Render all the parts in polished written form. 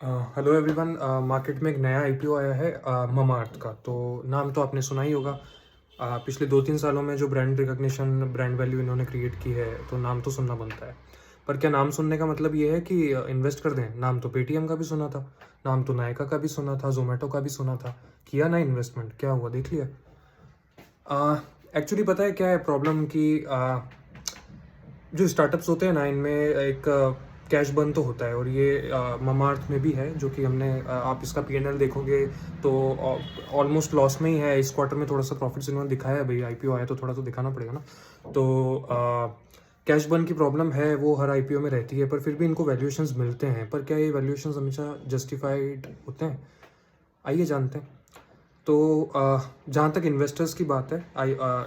Hello everyone. Market में एक नया आईपीओ आया है ममाअर्थ का। तो नाम तो आपने सुना ही होगा। पिछले 2-3 सालों में जो ब्रांड रिकग्निशन, ब्रांड वैल्यू इन्होंने क्रिएट की है, तो नाम तो सुनना बनता है। पर क्या नाम सुनने का मतलब ये है कि इन्वेस्ट कर दें? नाम तो पेटीएम का भी सुना था, नाम तो नायका का भी सुना था, जोमेटो का भी सुना था। किया ना इन्वेस्टमेंट, क्या हुआ देख लिया। एक्चुअली पता है क्या है प्रॉब्लम कि जो स्टार्टअप्स होते हैं ना, इनमें एक कैश बर्न तो होता है, और ये ममाअर्थ में भी है। जो कि हमने आप इसका पीएनएल देखोगे तो ऑलमोस्ट लॉस में ही है। इस क्वार्टर में थोड़ा सा प्रॉफिट्स इन्होंने दिखाया है, भाई आईपीओ आया तो थोड़ा तो दिखाना पड़ेगा ना। तो कैश बर्न की प्रॉब्लम है, वो हर आईपीओ में रहती है, पर फिर भी इनको वैल्यूएशंस मिलते हैं। पर क्या ये वैल्यूएशंस हमेशा जस्टिफाइड होते हैं? आइए जानते हैं। तो जहाँ तक इन्वेस्टर्स की बात है,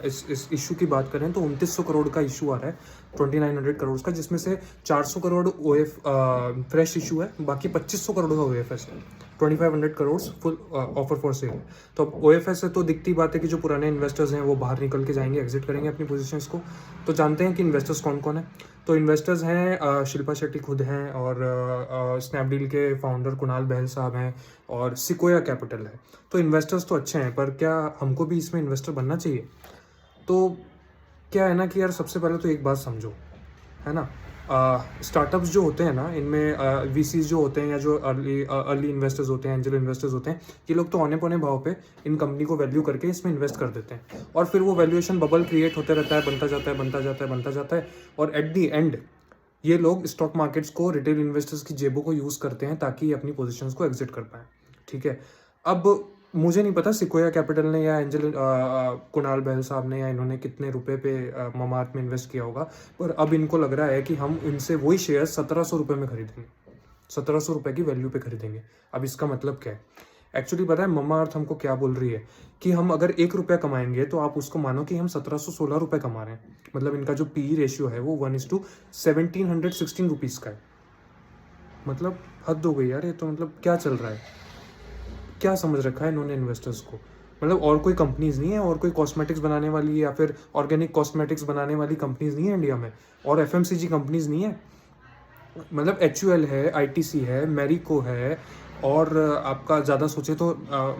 इस इशू की बात करें तो 2900 करोड़ का इशू आ रहा है, 2900 करोड़ का, जिसमें से 400 करोड़ ओएफ फ्रेश इशू है, बाकी 2500 करोड़ का ओएफएस है। 2500 crore full offer for sale. तो अब ओएफएस है तो दिखती बात है कि जो पुराने इन्वेस्टर्स हैं वो बाहर निकल के जाएंगे, एग्जिट करेंगे अपनी पोजीशंस को। तो जानते हैं कि इन्वेस्टर्स कौन कौन है। तो इन्वेस्टर्स हैं, शिल्पा शेट्टी खुद हैं, और स्नैपडील के फाउंडर कुणाल बहल साहब हैं, और सिकोया कैपिटल है। तो इन्वेस्टर्स तो अच्छे हैं, पर क्या हमको भी इसमें इन्वेस्टर बनना चाहिए? तो क्या है ना कि यार, सबसे पहले तो एक बात समझो, है ना। स्टार्टअप्स जो होते हैं ना, इनमें वीसीज जो होते हैं, या जो अर्ली इन्वेस्टर्स होते हैं, एंजल इन्वेस्टर्स होते हैं, ये लोग तो औने पौने भाव पे इन कंपनी को वैल्यू करके इसमें इन्वेस्ट कर देते हैं, और फिर वो वैल्यूएशन बबल क्रिएट होते रहता है, बनता जाता है, बनता जाता है, बनता जाता है, और एट दी एंड ये लोग स्टॉक मार्केट्स को, रिटेल इन्वेस्टर्स की जेबों को यूज़ करते हैं ताकि ये अपनी पोजीशंस को एग्जिट कर पाएँ। ठीक है। अब मुझे नहीं पता सिकोया कैपिटल ने या एंजल कुणाल बहल साहब ने या इन्होंने कितने रुपए पे ममाअर्थ में इन्वेस्ट किया होगा, पर अब इनको लग रहा है कि हम इनसे वही शेयर 1700 रुपये में खरीदेंगे, 1700 रुपये की वैल्यू पे खरीदेंगे। अब इसका मतलब क्या है? एक्चुअली पता है ममाअर्थ हमको क्या बोल रही है कि हम अगर 1 रुपया कमाएंगे तो आप उसको मानो कि हम 1716 रुपये कमा रहे हैं। मतलब इनका जो पी रेशियो है वो 1:1716 रुपीज़ का है। मतलब हद हो गई यार, ये तो मतलब क्या चल रहा है? क्या समझ रखा है इन्होंने इन्वेस्टर्स को? मतलब और कोई कंपनीज नहीं है, और कोई कॉस्मेटिक्स बनाने वाली या फिर ऑर्गेनिक कॉस्मेटिक्स बनाने वाली कंपनीज नहीं है इंडिया में, और एफएमसीजी कंपनीज नहीं है। मतलब एचयूएल है, आईटीसी है, मैरिको है, और आपका ज़्यादा सोचे तो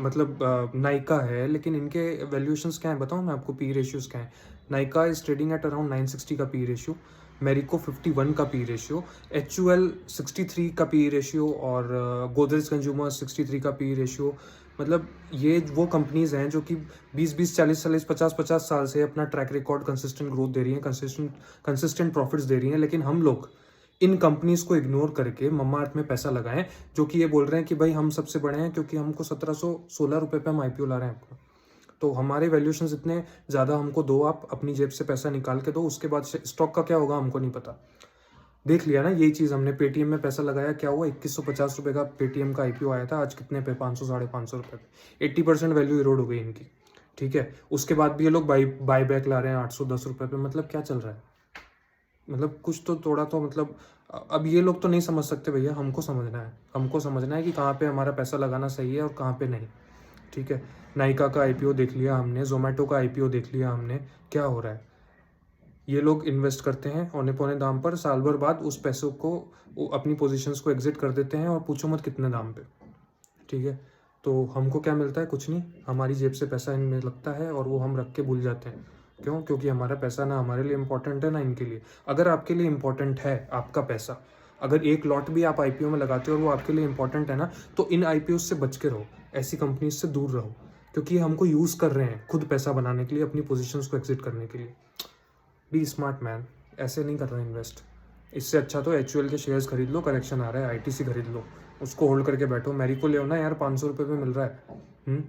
मतलब नाइका है। लेकिन इनके वैल्यूएशंस क्या है बताऊँ मैं आपको, पी रेशियोज क्या है? Nykaa is trading at around 960 का पी रेशियो, मैरिको 51 का पी रेशियो, एचयूएल 63 का पी रेशियो, और गोदरेज कंज्यूमर 63 का पी रेशियो। मतलब ये वो कंपनीज हैं जो कि 20-20, 40-40, 50-50 साल से अपना ट्रैक रिकॉर्ड, कंसिस्टेंट ग्रोथ दे रही हैं, कंसिस्टेंट प्रॉफिट्स दे रही हैं। लेकिन हम लोग इन कंपनीज को इग्नोर करके ममाअर्थ में पैसा लगाएं, जो कि ये बोल रहे हैं कि भाई हम सबसे बड़े हैं क्योंकि हमको 1716 रुपये पे हम आईपीओ ला रहे हैं आपको। तो हमारे वैल्यूएशंस इतने ज़्यादा हमको दो, आप अपनी जेब से पैसा निकाल के दो, उसके बाद स्टॉक का क्या होगा हमको नहीं पता। देख लिया ना यही चीज़ हमने पेटीएम में पैसा लगाया, क्या हुआ? 2150 रुपये का पेटीएम का आईपीओ आया था, आज कितने पे? 500, 550 रुपये पे। 80% वैल्यू इरोड हो गई इनकी। ठीक है। उसके बाद भी ये लोग बाई बैक ला रहे हैं 810 रुपये पे। मतलब क्या चल रहा है? मतलब कुछ तो थोड़ा तो मतलब अब ये लोग तो नहीं समझ सकते भैया, हमको समझना है। हमको समझना है कि कहाँ पे हमारा पैसा लगाना सही है और कहाँ पे नहीं। ठीक है। नाइका का आईपीओ देख लिया हमने, जोमेटो का आईपीओ देख लिया हमने, क्या हो रहा है? ये लोग इन्वेस्ट करते हैं औने पौने दाम पर, साल भर बाद उस पैसों को, वो अपनी पोजीशंस को एग्जिट कर देते हैं, और पूछो मत कितने दाम पे। ठीक है। तो हमको क्या मिलता है? कुछ नहीं। हमारी जेब से पैसा इनमें लगता है और वो हम रख के भूल जाते हैं। क्यों? क्योंकि हमारा पैसा ना हमारे लिए इम्पोर्टेंट है ना इनके लिए। अगर आपके लिए इम्पोर्टेंट है आपका पैसा, अगर एक लॉट भी आप आईपीओ में लगाते हो और वो आपके लिए इम्पोर्टेंट है ना, तो इन आईपीओ से बच के रहो, ऐसी कंपनीज से दूर रहो, क्योंकि ये हमको यूज़ कर रहे हैं खुद पैसा बनाने के लिए, अपनी पोजिशंस को एग्जिट करने के लिए। बी स्मार्ट मैन, ऐसे नहीं करना इन्वेस्ट। इससे अच्छा तो एचयूएल के शेयर्स खरीद लो, करेक्शन आ रहा है, आईटीसी खरीद लो, उसको होल्ड करके बैठो। मैरिको ले ना यार, 500 रुपये पे मिल रहा है।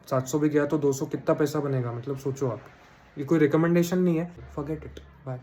700 भी गया तो 200 कितना पैसा बनेगा? मतलब सोचो आप। ये कोई रिकमेंडेशन नहीं है, फॉरगेट इट, बाय।